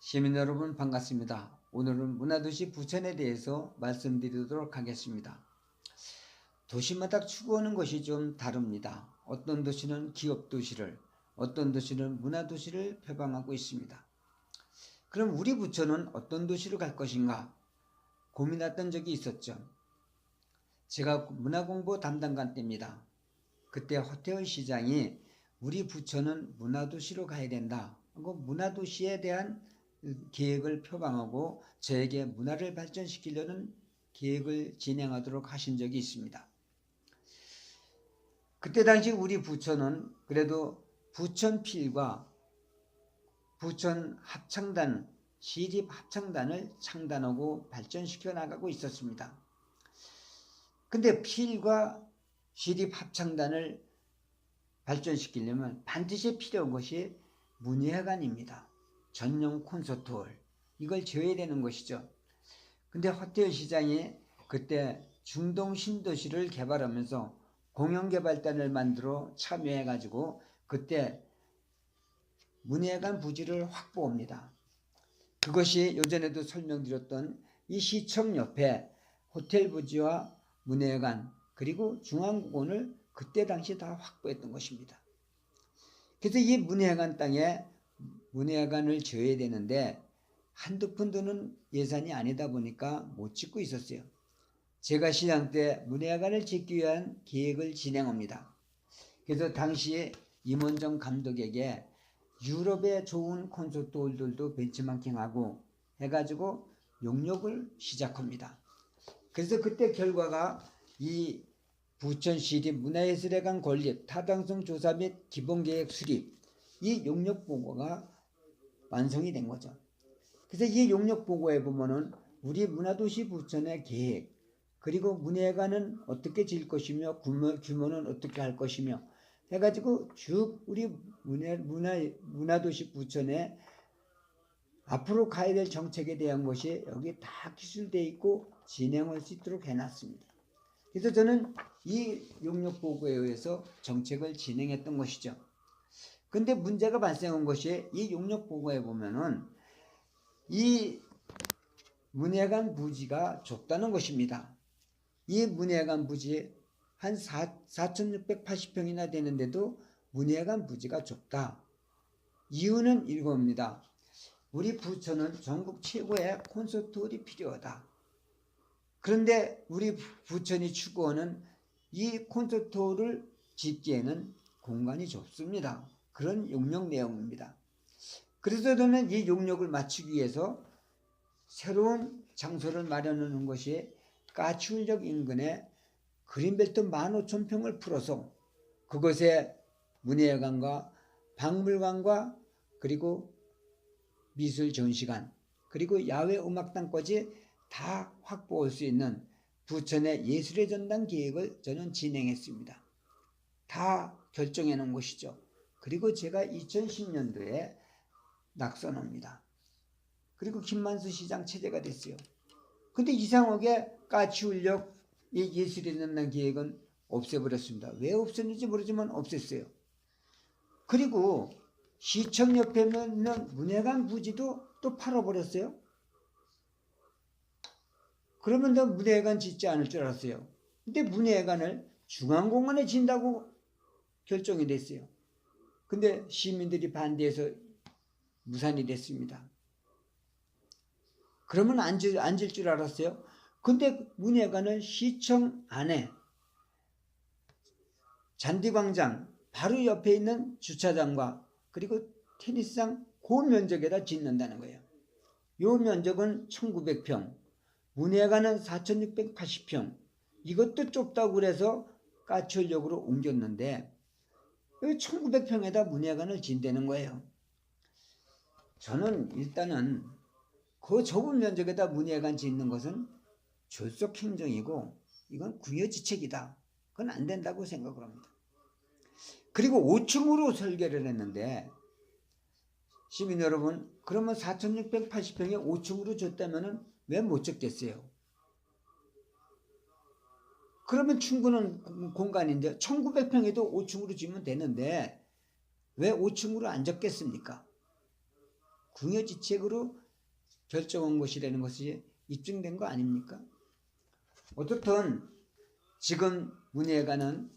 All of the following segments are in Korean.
시민 여러분 반갑습니다. 오늘은 문화도시 부천에 대해서 말씀드리도록 하겠습니다. 도시마다 추구하는 것이 좀 다릅니다. 어떤 도시는 기업도시를, 어떤 도시는 문화도시를 표방하고 있습니다. 그럼 우리 부천은 어떤 도시로 갈 것인가 고민했던 적이 있었죠. 제가 문화공부 담당관 때입니다. 그때 허태원 시장이 우리 부천은 문화도시로 가야 된다 하고 문화도시에 대한 계획을 표방하고 저에게 문화를 발전시키려는 계획을 진행하도록 하신 적이 있습니다. 그때 당시 우리 부천은 그래도 부천필과 부천 합창단, 시립 합창단을 창단하고 발전시켜 나가고 있었습니다. 근데 필과 시립 합창단을 발전시키려면 반드시 필요한 것이 문예회관입니다. 전용 콘서트홀, 이걸 지어야 되는 것이죠. 근데 허태열 시장이 그때 중동 신도시를 개발하면서 공영개발단을 만들어 참여해가지고 그때 문예회관 부지를 확보합니다. 그것이 요전에도 설명드렸던 이 시청 옆에 호텔 부지와 문예회관 그리고 중앙공원을 그때 당시 다 확보했던 것입니다. 그래서 이 문예회관 땅에 문예회관을 지어야 되는데 한두 푼 드는 예산이 아니다 보니까 못 짓고 있었어요. 제가 시장 때 문예회관을 짓기 위한 계획을 진행합니다. 그래서 당시 임원정 감독에게 유럽의 좋은 콘서트홀들도 벤치마킹하고 해가지고 용역을 시작합니다. 그래서 그때 결과가 이 부천시립 문화예술회관 건립, 타당성 조사 및 기본계획 수립, 이 용역보고가 완성이 된 거죠. 그래서 이 용역보고에 보면은 우리 문화도시 부천의 계획, 그리고 문예회관은 어떻게 지을 것이며 규모는 어떻게 할 것이며 해가지고 쭉 우리 문화도시 부천에 앞으로 가야 될 정책에 대한 것이 여기 다 기술되어 있고 진행할 수 있도록 해놨습니다. 그래서 저는 이 용역보고에 의해서 정책을 진행했던 것이죠. 근데 문제가 발생한 것이 이 용역보고에 보면은 이 문예관 부지가 좁다는 것입니다. 이 문예관 부지 한 4,680평이나 되는데도 문예관 부지가 좁다. 이유는 이겁니다. 우리 부천은 전국 최고의 콘서트홀이 필요하다. 그런데 우리 부천이 추구하는 이 콘서트홀을 짓기에는 공간이 좁습니다. 그런 용역 내용입니다. 그래서 저는 이 용역을 맞추기 위해서 새로운 장소를 마련하는 것이 까치울역 인근에 그린벨트 15,000평을 풀어서 그것에 문예회관과 박물관과 그리고 미술 전시관 그리고 야외 음악단까지 다 확보할 수 있는 부천의 예술의 전당 계획을 저는 진행했습니다. 다 결정해 놓은 것이죠. 그리고 제가 2010년도에 낙선합니다. 그리고 김만수 시장 체제가 됐어요. 근데 이상하게 까치울역 예술의 전당 계획은 없애버렸습니다. 왜 없었는지 모르지만 없앴어요. 그리고 시청 옆에 있는 문예관 부지도 또 팔아버렸어요. 그러면 더 문예관 짓지 않을 줄 알았어요. 근데 문예관을 중앙공원에 짓는다고 결정이 됐어요. 근데 시민들이 반대해서 무산이 됐습니다. 그러면 앉을 줄 알았어요. 근데 문예관은 시청 안에 잔디광장 바로 옆에 있는 주차장과 그리고 테니스장 그 면적에다 짓는다는 거예요. 요 면적은 1900평, 문예관은 4680평. 이것도 좁다고 그래서 까치울역으로 옮겼는데 1900평에다 문예관을 짓는다는 거예요. 저는 일단은 그 좁은 면적에다 문예관 짓는 것은 졸속 행정이고 이건 궁여지책이다. 그건 안 된다고 생각을 합니다. 그리고 5층으로 설계를 했는데 시민 여러분, 그러면 4,680평에 5층으로 줬다면 왜 못 적겠어요? 그러면 충분한 공간인데 1900평에도 5층으로 지면 되는데 왜 5층으로 안 적겠습니까? 궁여지책으로 결정한 것이라는 것이 입증된 거 아닙니까? 어떻든 지금 문예관은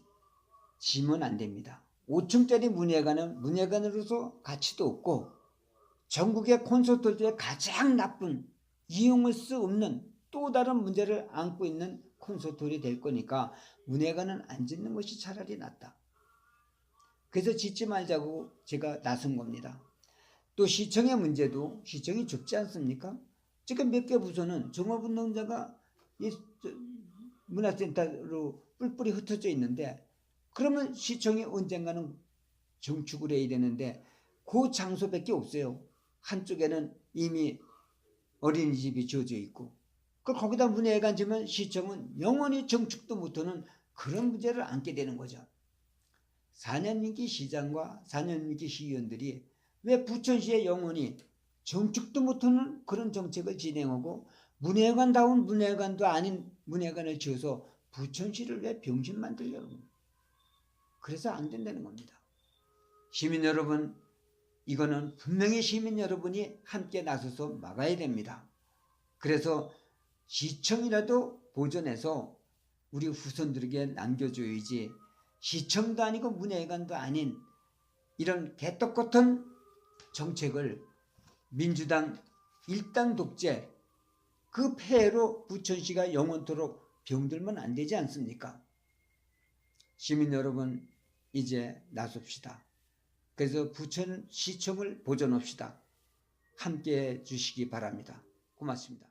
지면 안 됩니다. 5층짜리 문예관은 문예관으로서 가치도 없고 전국의 콘서트 중에 가장 나쁜 이용할 수 없는 또 다른 문제를 안고 있는 콘서트홀이 될 거니까 문예관은 안 짓는 것이 차라리 낫다. 그래서 짓지 말자고 제가 나선 겁니다. 또 시청의 문제도 시청이 좁지 않습니까? 지금 몇 개 부서는 종합운동장가 문화센터로 뿔뿔이 흩어져 있는데 그러면 시청이 언젠가는 정축을 해야 되는데 그 장소밖에 없어요. 한쪽에는 이미 어린이집이 지어져 있고 거기다 문예관 지면 시청은 영원히 정축도 못하는 그런 문제를 안게 되는 거죠. 4년 임기 시장과 4년 임기 시의원들이 왜 부천시에 영원히 정축도 못하는 그런 정책을 진행하고 문예관다운 문예관도 아닌 문예관을 지어서 부천시를 왜 병신 만들려고 합니까? 그래서 안 된다는 겁니다. 시민 여러분, 이거는 분명히 시민 여러분이 함께 나서서 막아야 됩니다. 그래서 시청이라도 보존해서 우리 후손들에게 남겨줘야지 시청도 아니고 문예관도 아닌 이런 개떡 같은 정책을 민주당 일당 독재 그 폐해로 부천시가 영원토록 병들면 안 되지 않습니까? 시민 여러분, 이제 나섭시다. 그래서 부천시청을 보존합시다. 함께해 주시기 바랍니다. 고맙습니다.